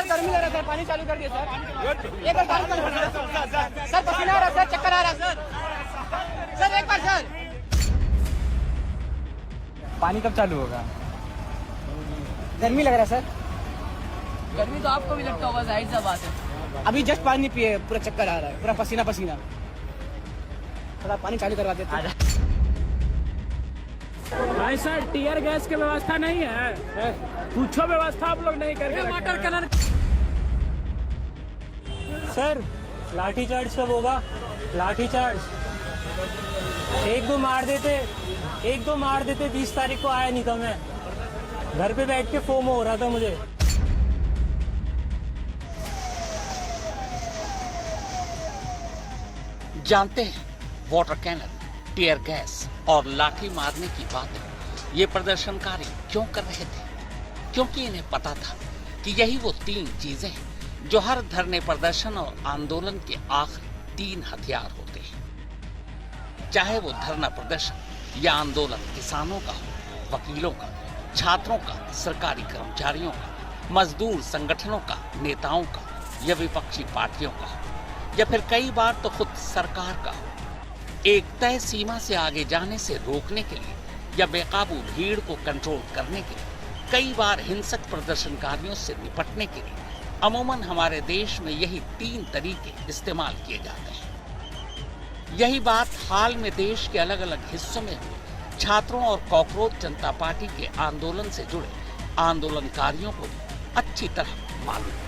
गर्मी लग रहा है सर, पानी चालू कर दिए सर। एक बार सर, पसीना आ रहा है सर, चक्कर आ रहा है सर, एक बार सर। पानी कब चालू होगा? गर्मी लग रहा है सर। गर्मी तो आपको भी लगता होगा, जाहिर सा बात है। अभी जस्ट पानी पिए, पूरा चक्कर आ रहा है, पूरा पसीना पसीना। थोड़ा पानी चालू करवा देते। भाई सर, टीयर गैस की व्यवस्था नहीं है, पूछो व्यवस्था आप लोग नहीं करके वाटर कलर। सर लाठीचार्ज कब होगा? लाठीचार्ज एक दो मार देते 20 तारीख को आया नहीं था मैं, घर पे बैठ के फोमो हो रहा था मुझे। जानते हैं, वाटर कैनन, टीयर गैस और लाठी मारने की बातें ये प्रदर्शनकारी क्यों कर रहे थे? क्योंकि इन्हें पता था कि यही वो 3 चीजें हैं जो हर धरने प्रदर्शन और आंदोलन के आखिरी 3 हथियार होते हैं। चाहे वो धरना प्रदर्शन या आंदोलन किसानों का हो, वकीलों का, छात्रों का, सरकारी कर्मचारियों का, मजदूर संगठनों का, नेताओं का या विपक्षी पार्टियों का हो, या फिर कई बार तो खुद सरकार का हो। एक तय सीमा से आगे जाने से रोकने के लिए या बेकाबू भीड़ को कंट्रोल करने के लिए, कई बार हिंसक प्रदर्शनकारियों से निपटने के लिए अमूमन हमारे देश में यही 3 तरीके इस्तेमाल किए जाते हैं। यही बात हाल में देश के अलग अलग हिस्सों में हुए छात्रों और कॉकरोच जनता पार्टी के आंदोलन से जुड़े आंदोलनकारियों को भी अच्छी तरह मालूम थी।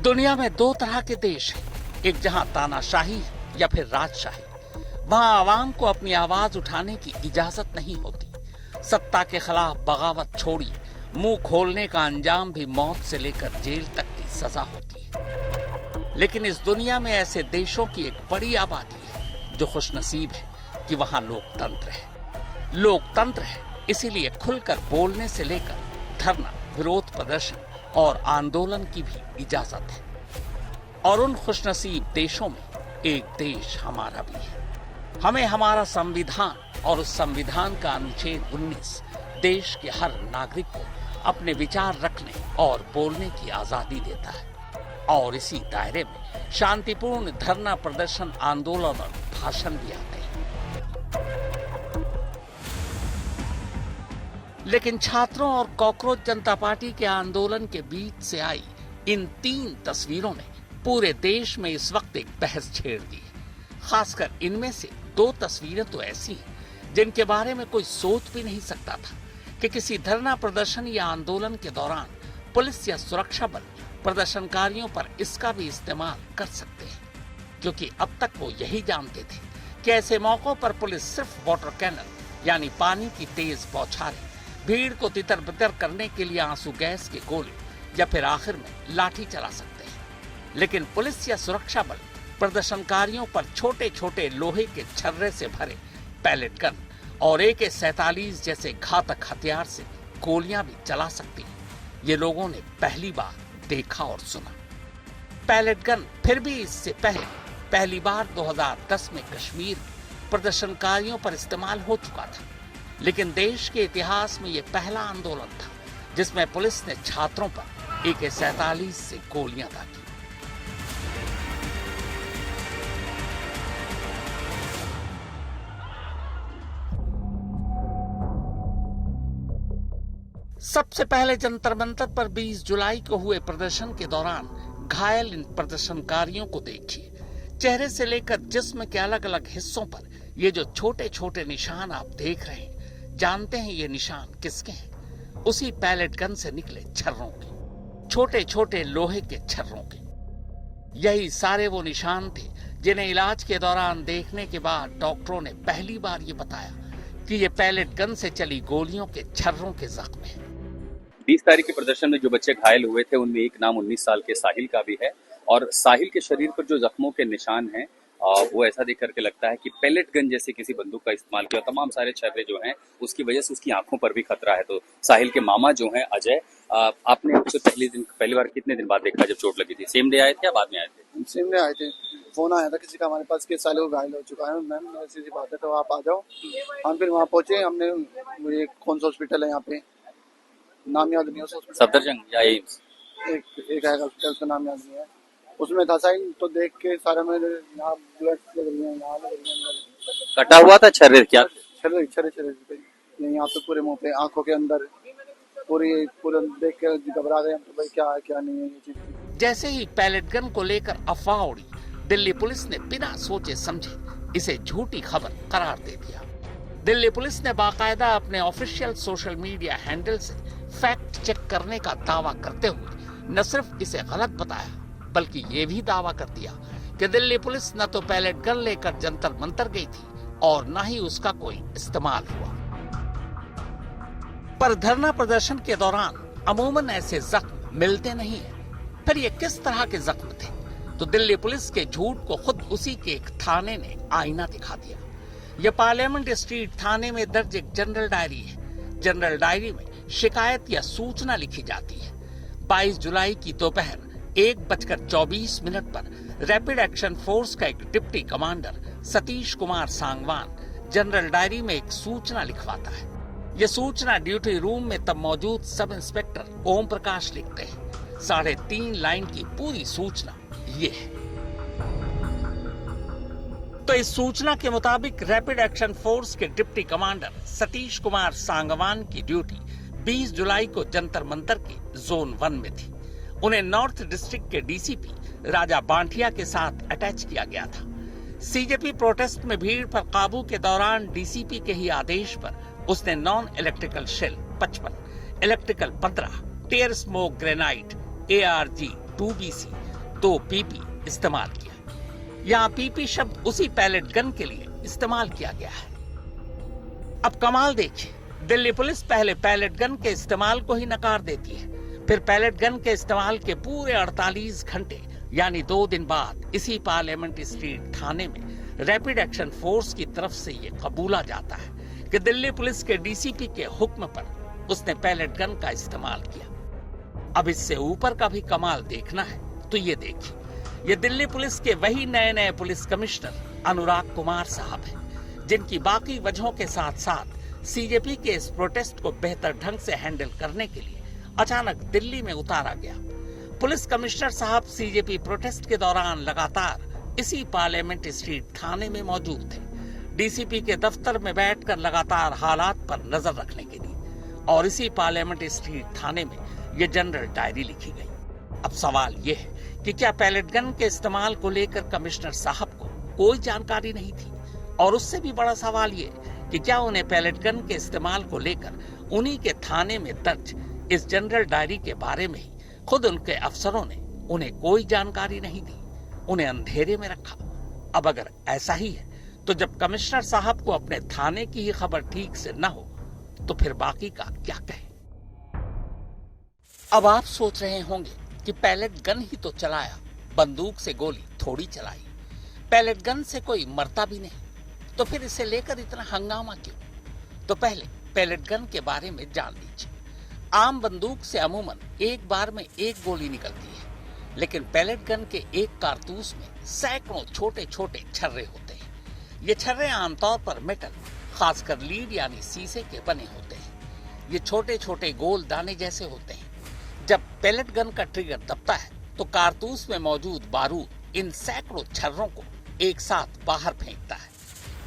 दुनिया में 2 तरह के देश हैं, एक जहां तानाशाही है या फिर राजशाही। वहां आवाम को अपनी आवाज उठाने की इजाजत नहीं होती। सत्ता के खिलाफ बगावत छोड़ी, मुंह खोलने का अंजाम भी मौत से लेकर जेल तक की सजा होती है। लेकिन इस दुनिया में ऐसे देशों की एक बड़ी आबादी है जो खुशनसीब है कि वहां लोकतंत्र है। लोकतंत्र है इसीलिए खुलकर बोलने से लेकर धरना, विरोध प्रदर्शन और आंदोलन की भी इजाजत है। और उन खुशनसीब देशों में एक देश हमारा भी है। हमें हमारा संविधान और उस संविधान का अनुच्छेद 19 देश के हर नागरिक को अपने विचार रखने और बोलने की आजादी देता है। और इसी दायरे में शांतिपूर्ण धरना, प्रदर्शन, आंदोलन और भाषण भी आते हैं। लेकिन छात्रों और कॉकरोच जनता पार्टी के आंदोलन के बीच से आई इन 3 तस्वीरों ने पूरे देश में इस वक्त एक बहस छेड़ दी है। खासकर इनमें से 2 तस्वीरें तो ऐसी हैं जिनके बारे में कोई सोच भी नहीं सकता था कि किसी धरना, प्रदर्शन या आंदोलन के दौरान पुलिस या सुरक्षा बल प्रदर्शनकारियों पर इसका भी इस्तेमाल कर सकते हैं। क्योंकि अब तक वो यही जानते थे कि ऐसे मौकों पर पुलिस सिर्फ वाटर कैनन यानी पानी की तेज बौछारें, भीड़ को तितर बितर करने के लिए आंसू गैस के गोले या फिर आखिर में लाठी चला सकते हैं। लेकिन पुलिस या सुरक्षा बल प्रदर्शनकारियों पर छोटे छोटे लोहे के छर्रे से भरे पैलेट गन और AK-47 जैसे घातक हथियार से गोलियां भी चला सकती हैं। ये लोगों ने पहली बार देखा और सुना। पैलेट गन फिर भी इससे पहली बार 2010 में कश्मीर प्रदर्शनकारियों पर इस्तेमाल हो चुका था। लेकिन देश के इतिहास में यह पहला आंदोलन था जिसमें पुलिस ने छात्रों पर AK-47 से गोलियां दागी। सबसे पहले जंतर मंतर पर 20 जुलाई को हुए प्रदर्शन के दौरान घायल इन प्रदर्शनकारियों को देखिए। चेहरे से लेकर जिस्म के अलग अलग हिस्सों पर ये जो छोटे छोटे निशान आप देख रहे हैं, जानते हैं ये निशान किसके हैं? उसी पैलेट गन से निकले छर्रों के, छोटे छोटे लोहे के छर्रों के। यही सारे वो निशान थे जिन्हें इलाज के दौरान देखने के बाद डॉक्टरों ने पहली बार ये बताया कि ये पैलेट गन से चली गोलियों के छर्रों के जख्म हैं। 20 तारीख के प्रदर्शन में जो बच्चे घायल हुए थे उनमें एक नाम 19 साल के साहिल का भी है। और साहिल के शरीर पर जो जख्मों के निशान हैं वो ऐसा देख करके लगता है कि पैलेट गन जैसे किसी बंदूक का इस्तेमाल किया। तमाम सारे छर्रे जो हैं उसकी वजह से उसकी आंखों पर भी खतरा है। तो साहिल के मामा जो हैं अजय, आपने उसको पहली बार कितने दिन बाद देखा जब चोट लगी थी? सेम डे आए थे या बाद में आए थे? सेम डे आए थे। फोन आया था किसी का हमारे पास कि साले को घायल हो चुका है मैम, ऐसी बात है तो आप आ जाओ। हम फिर वहाँ पहुंचे, हमने ये कौन सा हॉस्पिटल है यहाँ पे, नाम याद नहीं है उस हॉस्पिटल, सफदरजंग या एम्स? एक है हॉस्पिटल, उसका नाम याद नहीं है। उसमें था साइन, तो देख के सारा में यहाँ ब्लड लग रही है, यहाँ लग रही है, कटा हुआ था छर्रे क्या? छर्रे यहाँ पे पूरे मुंह पे, आंखों के अंदर पूरे देख के घबरा गए हम तो भाई क्या है क्या नहीं है ये चीज। जैसे ही पैलेट गन को लेकर अफवाह उड़ी, दिल्ली पुलिस ने बिना सोचे समझे इसे झूठी खबर करार दे दिया। दिल्ली पुलिस ने बाकायदा अपने ऑफिशियल सोशल मीडिया हैंडल से फैक्ट चेक करने का दावा करते हुए न सिर्फ इसे गलत बताया, बल्कि ये भी दावा कर दिया कि दिल्ली पुलिस न तो पैलेट गन लेकर जंतर मंतर गई थी और न ही उसका कोई इस्तेमाल हुआ। पर धरना प्रदर्शन के दौरान अमूमन ऐसे जख्म मिलते नहीं है। फिर ये किस तरह के जख्म थे? तो दिल्ली पुलिस के झूठ को खुद उसी के एक थाने ने आईना दिखा दिया। यह पार्लियामेंट स्ट्रीट थाने में दर्ज एक जनरल डायरी है। जनरल डायरी में शिकायत या सूचना लिखी जाती है। 22 जुलाई की दोपहर 1:24 पर रैपिड एक्शन फोर्स का एक deputy commander Satish Kumar Sangwan general diary में एक सूचना लिखवाता है। यह सूचना ड्यूटी रूम में तब मौजूद सब इंस्पेक्टर ओम प्रकाश लिखते हैं। 3.5 लाइन की पूरी सूचना ये है। तो इस सूचना के मुताबिक रैपिड एक्शन फोर्स के डिप्टी कमांडर सतीश कुमार सांगवान की ड्यूटी 20 जुलाई को जंतर मंतर के जोन 1 में थी। उन्हें नॉर्थ डिस्ट्रिक्ट के डीसीपी राजा बांटिया के साथ अटैच किया गया था। सीजेपी प्रोटेस्ट में भीड़ पर काबू के दौरान डीसीपी के ही आदेश पर उसने नॉन इलेक्ट्रिकल शेल 55, इलेक्ट्रिकल 15, टेयर smoke granite, ARG 2BC 2 PP इस्तेमाल किया। यहाँ PP शब्द उसी पैलेट गन के लिए इस्तेमाल किया गया है। अब कमाल देखिए, दिल्ली पुलिस पहले पैलेट गन के इस्तेमाल को ही नकार देती है, फिर पैलेट गन के इस्तेमाल के पूरे 48 घंटे यानी 2 दिन बाद इसी पार्लियामेंट स्ट्रीट थाने में रैपिड एक्शन फोर्स की तरफ से ये कबूला जाता है कि दिल्ली पुलिस के डीसीपी के हुक्म पर उसने पैलेट गन का इस्तेमाल किया। अब इससे ऊपर का भी कमाल देखना है तो ये देखिए, ये दिल्ली पुलिस के वही नए पुलिस कमिश्नर अनुराग कुमार साहब हैं, जिनकी बाकी वजहों के साथ साथ सीजेपी के इस प्रोटेस्ट को बेहतर ढंग से हैंडल करने के लिए अचानक दिल्ली में उतारा गया। पुलिस कमिश्नर साहब सीजेपी प्रोटेस्ट के दौरान लगातार इसी पार्लियामेंट स्ट्रीट थाने में मौजूद थे, डीसीपी के दफ्तर में बैठकर लगातार हालात पर नजर रखने के लिए। और इसी पार्लियामेंट स्ट्रीट थाने में यह जनरल डायरी लिखी गई। अब सवाल यह है कि क्या पैलेट गन के इस्तेमाल को लेकर कमिश्नर साहब को कोई जानकारी नहीं थी? और उससे भी बड़ा सवाल यह कि क्या उन्हें पैलेट गन के इस्तेमाल को लेकर उन्हीं के थाने में दर्ज इस जनरल डायरी के बारे में ही खुद उनके अफसरों ने उन्हें कोई जानकारी नहीं दी, उन्हें अंधेरे में रखा? अब अगर ऐसा ही है तो जब कमिश्नर साहब को अपने थाने की ही खबर ठीक से न हो तो फिर बाकी का क्या कहें? अब आप सोच रहे होंगे कि पैलेट गन ही तो चलाया, बंदूक से गोली थोड़ी चलाई। पैलेट गन से कोई मरता भी नहीं, तो फिर इसे लेकर इतना हंगामा क्यों? तो पहले पैलेट गन के बारे में जान लीजिए। आम बंदूक से अमूमन एक बार में एक गोली निकलती है, लेकिन पैलेट गन के एक कारतूस में सैकड़ों छोटे छोटे छर्रे होते हैं। ये छर्रे आमतौर पर मेटल, खासकर लीड यानी शीशे के बने होते हैं। ये छोटे छोटे गोल दाने जैसे होते हैं। जब पैलेट गन का ट्रिगर दबता है तो कारतूस में मौजूद बारूद इन सैकड़ों छर्रों को एक साथ बाहर फेंकता है।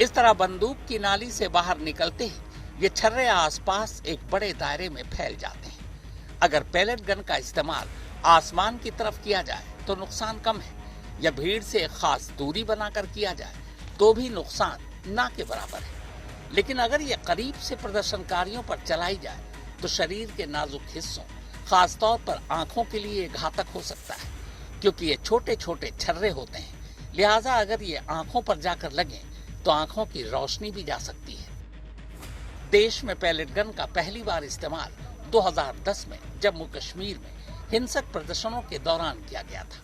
इस तरह बंदूक की नाली से बाहर निकलते ही ये छर्रे आसपास एक बड़े दायरे में फैल जाते हैं। अगर पैलेट गन का इस्तेमाल आसमान की तरफ किया जाए तो नुकसान कम है, या भीड़ से एक खास दूरी बनाकर किया जाए तो भी नुकसान ना के बराबर है। लेकिन अगर ये करीब से प्रदर्शनकारियों पर चलाई जाए तो शरीर के नाजुक हिस्सों, खासतौर पर आंखों के लिए घातक हो सकता है, क्योंकि ये छोटे छोटे छर्रे होते हैं। लिहाजा अगर ये आंखों पर जाकर लगे तो आंखों की रोशनी भी जा सकती है। देश में पैलेट गन का पहली बार इस्तेमाल 2010 में जम्मू कश्मीर में हिंसक प्रदर्शनों के दौरान किया गया था।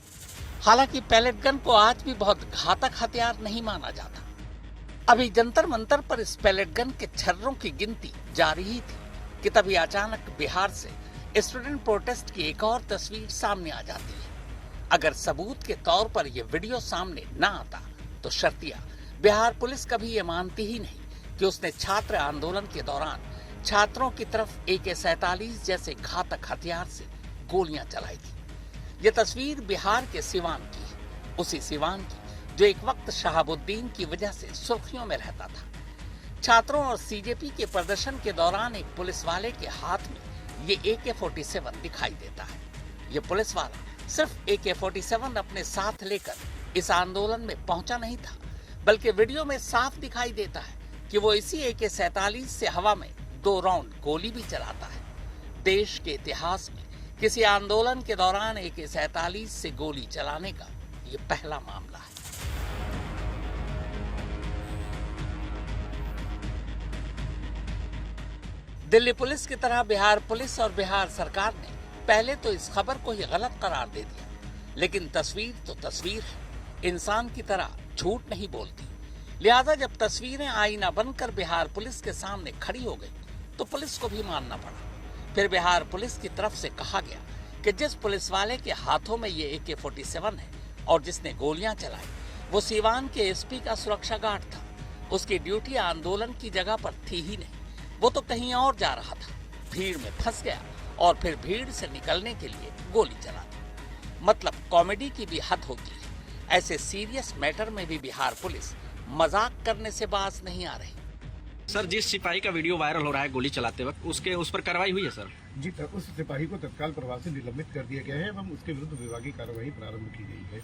हालांकि पैलेट गन को आज भी बहुत घातक हथियार नहीं माना जाता। अभी जंतर मंतर पर इस पैलेट गन के छर्रों की गिनती जारी ही थी कि तभी अचानक बिहार से स्टूडेंट प्रोटेस्ट की एक और तस्वीर सामने आ जाती है। अगर सबूत के तौर पर यह वीडियो सामने न आता तो शर्तिया बिहार पुलिस कभी ये मानती ही नहीं कि उसने छात्र आंदोलन के दौरान छात्रों की तरफ AK-47 जैसे घातक हथियार से गोलियां चलाई थी। ये तस्वीर बिहार के सिवान की है, उसी सिवान की जो एक वक्त शहाबुद्दीन की वजह से सुर्खियों में रहता था। छात्रों और CJP के प्रदर्शन के दौरान एक पुलिस वाले के हाथ में ये AK-47 दिखाई देता है। ये पुलिस वाला सिर्फ AK-47 अपने साथ लेकर इस आंदोलन में पहुंचा नहीं था, बल्कि वीडियो में साफ दिखाई देता है कि वो इसी AK-47 से हवा में 2 राउंड गोली भी चलाता है। देश के इतिहास में किसी आंदोलन के दौरान AK-47 से गोली चलाने का ये पहला मामला है। दिल्ली पुलिस की तरह बिहार पुलिस और बिहार सरकार ने पहले तो इस खबर को ही गलत करार दे दिया, लेकिन तस्वीर तो तस्वीर है, इंसान की तरह झूठ नहीं बोलती। लिहाजा जब तस्वीरें आईना बनकर बिहार पुलिस के सामने खड़ी हो गई तो पुलिस को भी मानना पड़ा। फिर बिहार पुलिस की तरफ से कहा गया कि जिस पुलिस वाले के हाथों में ये AK-47 है और जिसने गोलियां चलाई वो सीवान के SP का सुरक्षा गार्ड था। उसकी ड्यूटी आंदोलन की जगह पर थी ही नहीं, वो तो कहीं और जा रहा था, भीड़ में फंस गया और फिर भीड़ से निकलने के लिए गोली चला दी। मतलब कॉमेडी की भी हद होती है। ऐसे सीरियस मैटर में भी बिहार पुलिस मजाक करने से बाज नहीं आ रही। सर, जिस सिपाही का वीडियो वायरल हो रहा है गोली चलाते वक्त, उस पर कार्रवाई हुई है सर? जी, उस सिपाही को तत्काल प्रभाव से निलंबित कर दिया गया है एवं उसके विरुद्ध विभागीय कार्रवाई प्रारंभ की गई है।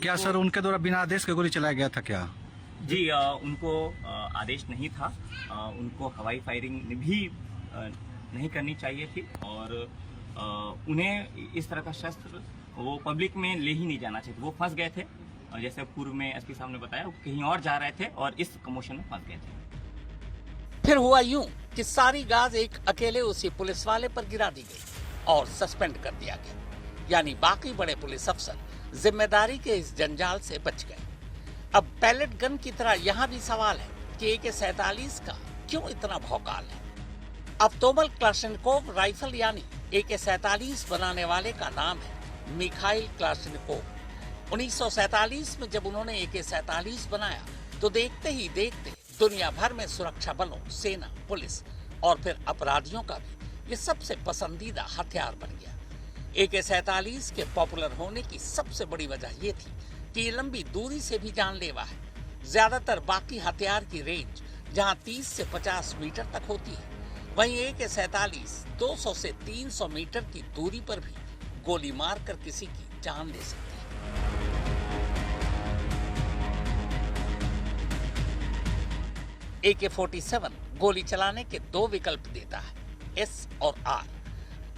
क्या सर उनके द्वारा बिना आदेश के गोली चलाया गया था क्या? जी, उनको आदेश नहीं था, उनको हवाई फायरिंग भी नहीं करनी चाहिए थी और उन्हें इस तरह का शस्त्र वो पब्लिक में ले ही नहीं जाना चाहिए। वो फंस गए थे, जैसे पूर्व में SP साहब ने बताया, वो कहीं और जा रहे थे और इस कमोशन में फंस गए थे। फिर हुआ यूं कि सारी गाज एक अकेले उसी पुलिस वाले पर गिरा दी गई और सस्पेंड कर दिया गया, यानी बाकी बड़े पुलिस अफसर जिम्मेदारी के इस जंजाल से बच गए। अब पैलेट गन की तरह यहाँ भी सवाल है कि AK-47 का क्यों इतना भौकाल है। अब तोमल क्लाशनिकोव राइफल यानी AK-47 बनाने वाले का नाम है मिखाइल क्लाशनिकोव। 1947 में जब उन्होंने AK-47 बनाया तो देखते ही देखते दुनिया भर में सुरक्षा बलों, सेना, पुलिस और फिर अपराधियों का भी ये सबसे पसंदीदा हथियार बन गया। AK-47 के पॉपुलर होने की सबसे बड़ी वजह ये थी कि ये लंबी दूरी से भी जानलेवा है। ज्यादातर बाकी हथियार की रेंज जहां 30 से 50 मीटर तक होती है, वहीं AK-47 200 से 300 मीटर की दूरी पर भी गोली मारकर किसी की जान ले सकती है। AK-47 गोली चलाने के 2 विकल्प देता है, S और R।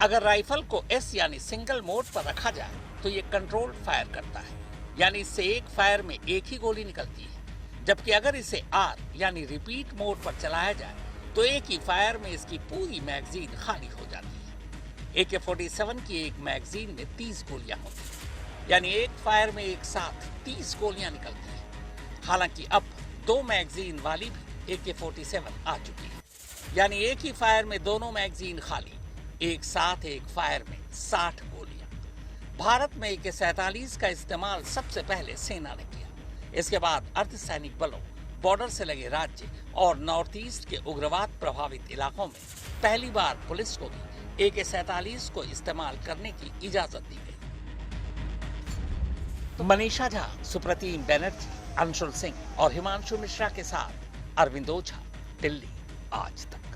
अगर राइफल को S यानी सिंगल मोड पर रखा जाए तो ये कंट्रोल्ड फायर करता है, यानी इससे एक फायर में एक ही गोली निकलती है। जबकि अगर इसे R यानी रिपीट मोड पर चलाया जाए तो एक ही फायर में इसकी पूरी मैगजीन खाली हो जाती है। AK-47 की एक मैगजीन में 30 गोलियां होती हैं, यानी एक फायर में एक साथ 30 गोलियां निकलती हैं। हालांकि अब 2 मैगजीन वाली भी AK-47 आ चुकी है, यानी एक ही फायर में दोनों मैगजीन खाली, एक साथ एक फायर में 60 गोलियां। भारत में AK-47 का इस्तेमाल सबसे पहले सेना ने किया। इसके बाद अर्धसैनिक बलों, बॉर्डर से लगे राज्य और नॉर्थ ईस्ट के उग्रवाद प्रभावित इलाकों में पहली बार पुलिस को भी AK-47 को इस्तेमाल करने की इजाजत दी गई। मनीषा झा, सुप्रतीम बनर्जी, अंशुल सिंह और हिमांशु मिश्रा के साथ अरविंद ओझा, दिल्ली आज तक।